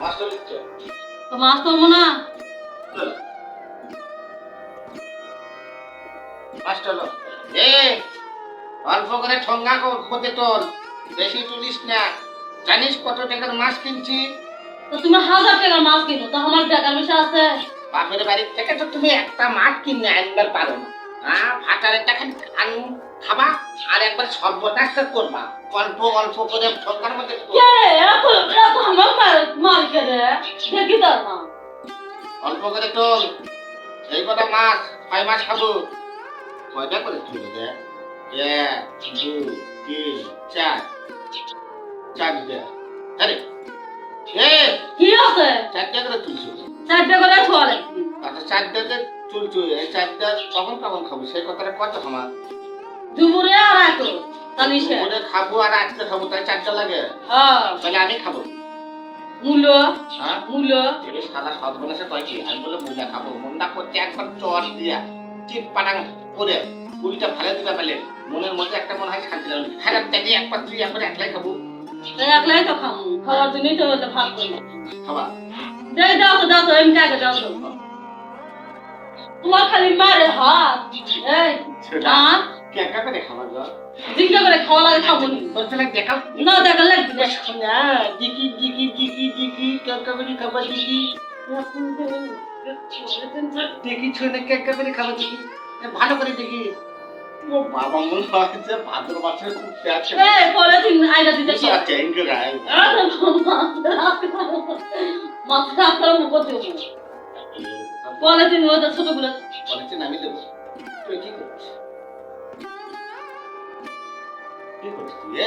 master লিখছো তো মাছ ধরবো না মাস্টার লো এ অল্প করে ঠঙ্গা করতে তোল বেশি তুলিস না জানিস কত টাকার মাছ কিনছি তো তুমি 1000 টাকার মাছ কিনো তো আমার টাকার বেশি আছে বাপের বাড়ির থেকে তো তুমি একটা মাছ কিনে আনবার পারো না হ্যাঁ ভাটারের টাকা আনু খাবা আর একবার সর্বনাশটা করবা অল্প অল্প করে ঠঙ্গার মধ্যে কে এত এত আমার মাল করে দেখি তো না অল্প করে তোল এই কটা মাছ 6 মাস খাবো কয়টা করে তুলে দে 1 2 3 4 চারটে আরে এ কি আছে চারটে করে তুলছো 4 টাকা করে ছোয়ালে আচ্ছা চারটাতে তুলছো এই চারটা কখন কখন খাবো সেই কথাটা কত আমার দুপুরে আর রাতে তাহলে সে ওরে খাবো আর আজকে খাবো তাই চারটা লাগে হ্যাঁ তাহলে আমি খাবো মূল্য হ্যাঁ মূল্য এই শালা সব বলেছে কয় কি আমি বলে মুন্ডা খাবো মুন্ডা করতে একবার চট দিয়া টিপ পাটাং করে পুরিটা ফেলে দিতে পারলে মনের মধ্যে একটা মনে হয় শান্তি লাগবে খারাপ দেখি একবার তুই একবার একলাই খাবো একলাই তো খাবো খাওয়ার জন্যই তো ভাত করি খাবা দাও তো এমনি আগে দাও তো তোমার খালি মারে হাত এই হ্যাঁ কেকা করে খাবার গো জিজ্ঞা করে খাওয়া লাগে খাবো নি তোর ছেলে দেখাও না দেখা লাগবে না না দিকি দিকি দিকি দিকি কেকা করে খাবার দিকি দেখি ছুঁয়ে কেকা করে খাবার দিকি ভালো করে দেখি ও বাবা মনে হয় যে ভাদ্র মাসে খুব প্যাচ এই পলিথিন আইনা দিতে বেশি আছে ইনকে গায় মাথা আপনার মুখ দেবো পলিথিন ওটা ছোটগুলো বলেছে নামি দেবো তুই কি করছিস কি করছিস তুই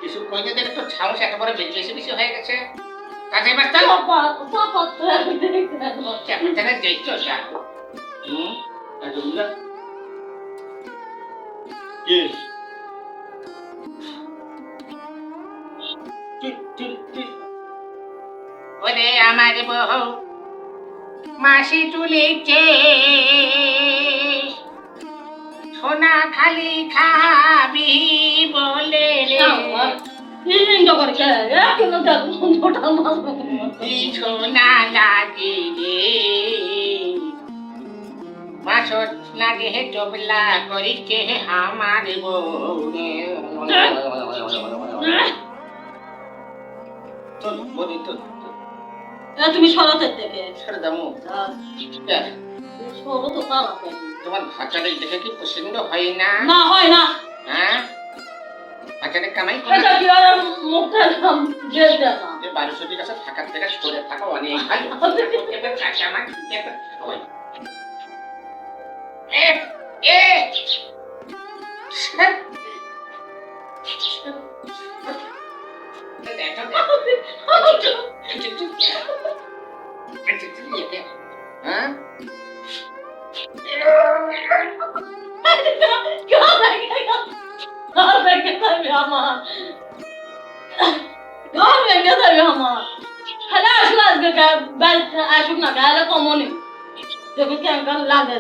কিছু কইতে দেখে তো ছাউস একেবারে বেশি বেশি হয়ে গেছে কাজে মাস্টার কেমন জানে দেখছো যা আচ্ছা কি ওরে আমার বউ মাসি তুলিছে সোনা খালি খাবি বলে রে সোনা লাগে রে মাসত লাগে হে চবলা করিছে আমার বউ চল বলি তো তুমি সরতের থেকে ছেড়ে দামু সরো তো পারাতে তোমার ভাষাটা দেখে কি পছন্দ হয় না না হয় না হ্যাঁ ভাষাটা কামাই করে এটা কি আর মুখটা জেল দেয় না যে 1200 টাকা থাকার থেকে সরে থাকা অনেক ভালো এবার চাচা আমার ওই এ এ হ্যাঁ আসুক না গায়ে কমনি দেখুন কেমন লাগে